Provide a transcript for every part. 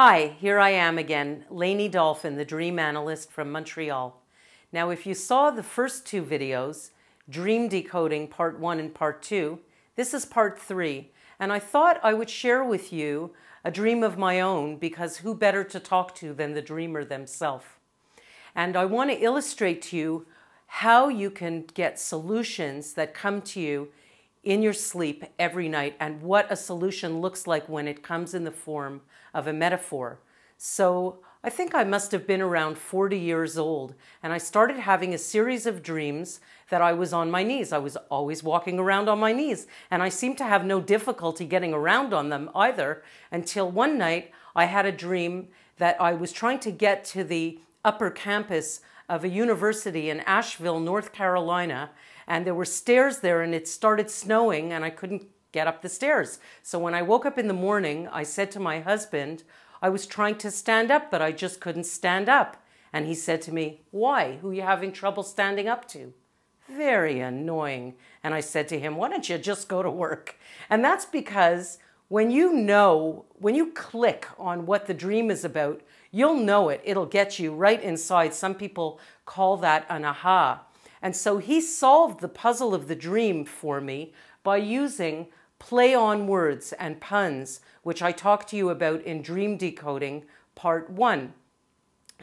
Hi, here I am again, Lainey Dolphin, the Dream Analyst from Montreal. Now, if you saw the first two videos, Dream Decoding Part 1 and Part 2, this is Part 3, and I thought I would share with you a dream of my own because who better to talk to than the dreamer themselves? And I want to illustrate to you how you can get solutions that come to you in your sleep every night and what a solution looks like when it comes in the form of a metaphor. So I think I must have been around 40 years old and I started having a series of dreams that I was on my knees. I was always walking around on my knees and I seemed to have no difficulty getting around on them either until one night I had a dream that I was trying to get to the upper campus of a university in Asheville, North Carolina, and there were stairs there and it started snowing and I couldn't get up the stairs. So when I woke up in the morning, I said to my husband, I was trying to stand up, but I just couldn't stand up. And he said to me, why? Who are you having trouble standing up to? Very annoying. And I said to him, why don't you just go to work? And that's because when you click on what the dream is about, you'll know it. It'll get you right inside. Some people call that an aha. And so he solved the puzzle of the dream for me by using play on words and puns, which I talked to you about in Dream Decoding Part 1.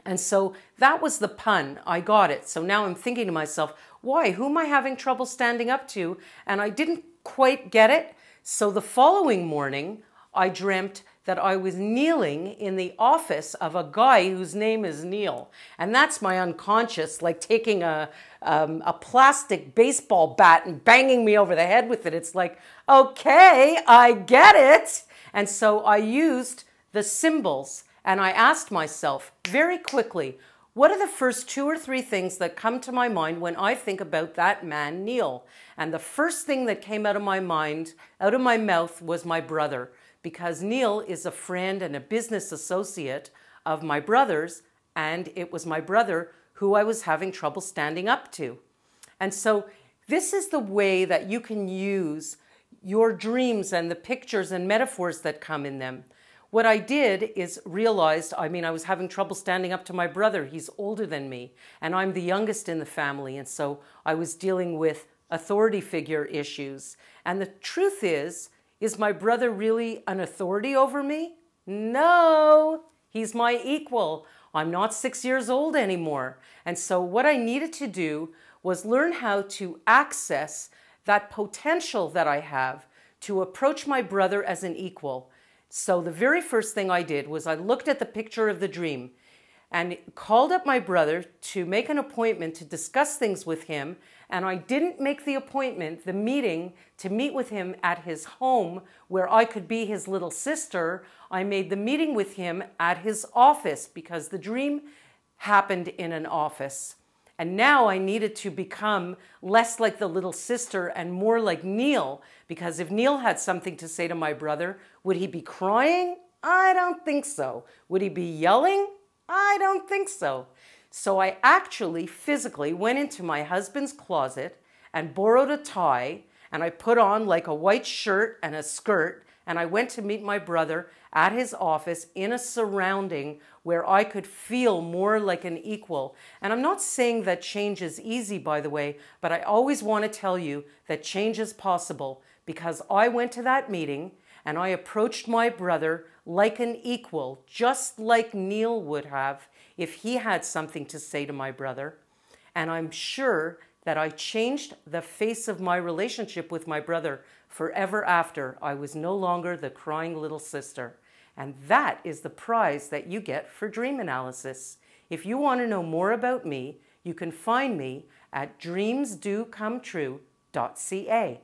And so that was the pun. I got it. So now I'm thinking to myself, why? Who am I having trouble standing up to? And I didn't quite get it. So the following morning, I dreamt that I was kneeling in the office of a guy whose name is Neil. And that's my unconscious, like taking a plastic baseball bat and banging me over the head with it. It's like, okay, I get it. And so I used the symbols and I asked myself very quickly, what are the first 2 or 3 things that come to my mind when I think about that man, Neil? And the first thing that came out of my mind, out of my mouth, was my brother. Because Neil is a friend and a business associate of my brother's, and it was my brother who I was having trouble standing up to. And so this is the way that you can use your dreams and the pictures and metaphors that come in them. What I did is realized, I was having trouble standing up to my brother. He's older than me, and I'm the youngest in the family, and so I was dealing with authority figure issues. And the truth is my brother really an authority over me? No, he's my equal. I'm not 6 years old anymore. And so what I needed to do was learn how to access that potential that I have to approach my brother as an equal. So the very first thing I did was I looked at the picture of the dream and called up my brother to make an appointment to discuss things with him. And I didn't make the appointment, the meeting, to meet with him at his home where I could be his little sister. I made the meeting with him at his office because the dream happened in an office. And now I needed to become less like the little sister and more like Neil, because if Neil had something to say to my brother, would he be crying? I don't think so. Would he be yelling? I don't think so. So I actually physically went into my husband's closet and borrowed a tie, and I put on like a white shirt and a skirt, and I went to meet my brother at his office in a surrounding where I could feel more like an equal. And I'm not saying that change is easy, by the way, but I always want to tell you that change is possible because I went to that meeting and I approached my brother like an equal, just like Neil would have if he had something to say to my brother. And I'm sure that I changed the face of my relationship with my brother forever after. I was no longer the crying little sister. And that is the prize that you get for dream analysis. If you want to know more about me, you can find me at dreamsdocometrue.ca.